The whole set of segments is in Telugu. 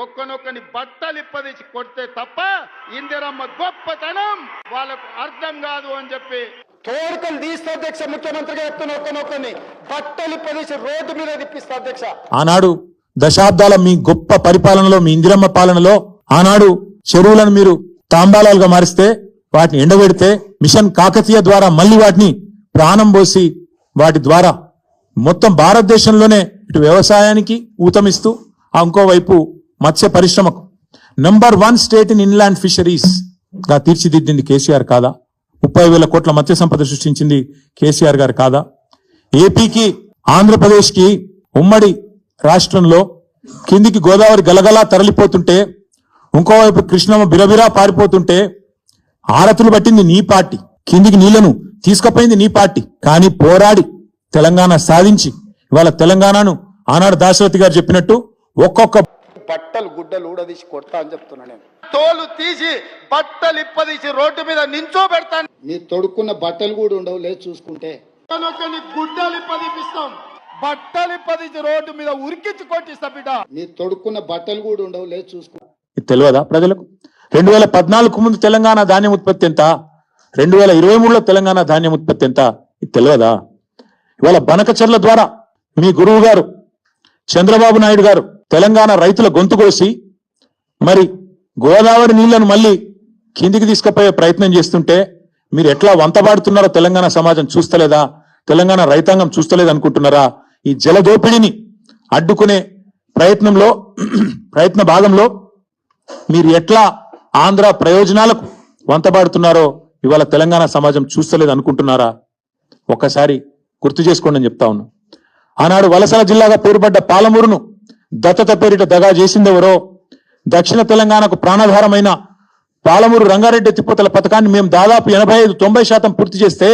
ఒక్కనొక్కని బట్టలిప్పదీసి కొడితే తప్ప ఇందిరమ్మ గొప్పతనం వాళ్ళకు అర్థం కాదు అని చెప్పి తోడుకలు తీస్తే అధ్యక్ష, ముఖ్యమంత్రిగా చెప్తున్న ఒక్కనొక్కని బట్టలిప్పదీసి రోడ్డు మీద తిప్పిస్తా అధ్యక్ష. ఆనాడు దశాబ్దాల మీ గొప్ప పరిపాలనలో, మీ ఇందిరమ్మ పాలనలో ఆనాడు చెరువులను మీరు తాంబాలాలుగా మారిస్తే, వాటిని ఎండబెడితే, మిషన్ కాకతీయ ద్వారా మళ్ళీ వాటిని ప్రాణం పోసి వాటి ద్వారా మొత్తం భారతదేశంలోనే ఇటు వ్యవసాయానికి ఊతమిస్తూ ఇంకోవైపు మత్స్య పరిశ్రమకు #1 స్టేట్ ఇన్ ఇన్లాండ్ ఫిషరీస్ గా తీర్చిదిద్దింది కేసీఆర్ కాదా? 30,000 కోట్ల మత్స్య సంపద సృష్టించింది కేసీఆర్ గారు కాదా? ఏపీకి, ఆంధ్రప్రదేశ్ కి ఉమ్మడి రాష్ట్రంలో కిందికి గోదావరి గలగలా తరలిపోతుంటే, ఇంకోవైపు కృష్ణమ్మ బిరబిరా పారిపోతుంటే ఆరతులు పట్టింది నీ పార్టీ, కిందికి నీళ్లను తీసుకుపోయింది నీ పార్టీ. కానీ పోరాడి తెలంగాణ సాధించి ఇవాళ తెలంగాణను ఆనాడు దాశరథి గారు చెప్పినట్టు ఒక్కొక్క బట్టలు గుడ్డలు ఊడదీసి కొడతా అని చెప్తున్నా. నేను తోలు తీసి బట్టలిప్పదీసి రోడ్డు మీద నించో పెడతాను. నీ తొడుక్కున్న బట్టలు కూడా ఉండవు లేదు చూసుకుంటే. ఒక్కనొక్కని గుడ్డలిప్పదీపిస్తాం, బట్టలిప్పదీసి రోడ్డు మీద ఉరికించి కొట్టిస్తా బిడ్డ. నీ తొడుక్కున్న బట్టలు కూడా ఉండవు లేదు చూసుకుంటే. ఇది తెలియదా ప్రజలకు? 2014 ముందు తెలంగాణ ధాన్యం ఉత్పత్తి ఎంత, 2023లో తెలంగాణ ధాన్యం ఉత్పత్తి ఎంత, ఇది తెలియదా? ఇవాళ బనకచర్ల ద్వారా మీ గురువు గారు చంద్రబాబు నాయుడు గారు తెలంగాణ రైతుల గొంతు కోసి మరి గోదావరి నీళ్లను మళ్ళీ కిందికి తీసుకుపోయే ప్రయత్నం చేస్తుంటే మీరు ఎట్లా వంతబాడుతున్నారో తెలంగాణ సమాజం చూస్తలేదా? తెలంగాణ రైతాంగం చూస్తలేదు అనుకుంటున్నారా? ఈ జలదోపిడిని అడ్డుకునే ప్రయత్న భాగంలో మీరు ఎట్లా ఆంధ్ర ప్రయోజనాలకు వంతబాడుతున్నారో ఇవాళ తెలంగాణ సమాజం చూస్తలేదు అనుకుంటున్నారా? ఒక్కసారి గుర్తు చేసుకోండి అని చెప్తా ఉన్నా. ఆనాడు వలసల జిల్లాగా పేరుపడ్డ పాలమూరును దత్తత పేరిట దగా చేసిందెవరో, దక్షిణ తెలంగాణకు ప్రాణాధారమైన పాలమూరు రంగారెడ్డి ఎత్తిపోతల పథకాన్ని మేము దాదాపు 85-90% పూర్తి చేస్తే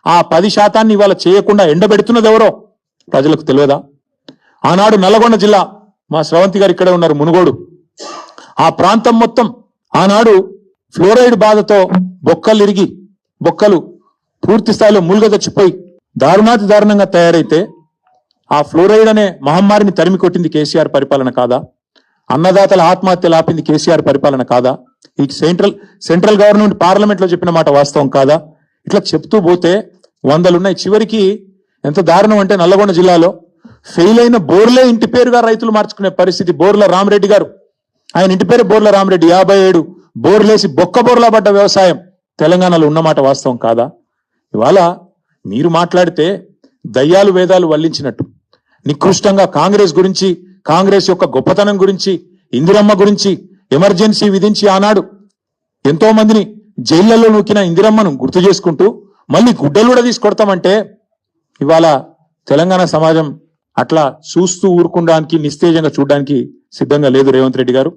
ఆ 10% ఇవాళ చేయకుండా ఎండబెడుతున్నది ఎవరో ప్రజలకు తెలియదా? ఆనాడు నల్లగొండ జిల్లా, మా స్రవంతి గారు ఇక్కడే ఉన్నారు, మునుగోడు, ఆ ప్రాంతం మొత్తం ఆనాడు ఫ్లోరైడ్ బాధతో బొక్కలు పూర్తి స్థాయిలో మూలుగ చచ్చిపోయి దారుణాతి దారుణంగా తయారైతే ఆ ఫ్లోరైడ్ అనే మహమ్మారిని తరిమి కొట్టింది కేసీఆర్ పరిపాలన కాదా? అన్నదాతల ఆత్మహత్యలు ఆపింది కేసీఆర్ పరిపాలన కాదా? ఈ సెంట్రల్ గవర్నమెంట్ పార్లమెంట్ లో చెప్పిన మాట వాస్తవం కాదా? ఇట్లా చెప్తూ పోతే 100 ఉన్నాయి. చివరికి ఎంత దారుణం అంటే నల్లగొండ జిల్లాలో ఫెయిల్ అయిన బోర్లే ఇంటి పేరుగా రైతులు మార్చుకునే పరిస్థితి. బోర్ల రామరెడ్డి గారు, ఆయన ఇంటి పేరు బోర్ల రామరెడ్డి, 57 బోర్లేసి బోర్లా పడ్డ వ్యవసాయం తెలంగాణలో ఉన్నమాట వాస్తవం కాదా? ఇవాళ మీరు మాట్లాడితే దయ్యాలు వేదాలు వల్లించినట్టు నికృష్టంగా కాంగ్రెస్ గురించి, కాంగ్రెస్ యొక్క గొప్పతనం గురించి, ఇందిరమ్మ గురించి ఎమర్జెన్సీ విధించి ఆనాడు ఎంతో మందిని జైళ్లలో నూకిన ఇందిరమ్మను గుర్తు చేసుకుంటూ మళ్ళీ గుడ్డలు కూడా తీసుకొడతామంటే ఇవాళ తెలంగాణ సమాజం అట్లా చూస్తూ ఊరుకోవడానికి, నిస్తేజంగా చూడడానికి సిద్ధంగా లేదు రేవంత్ రెడ్డి గారు.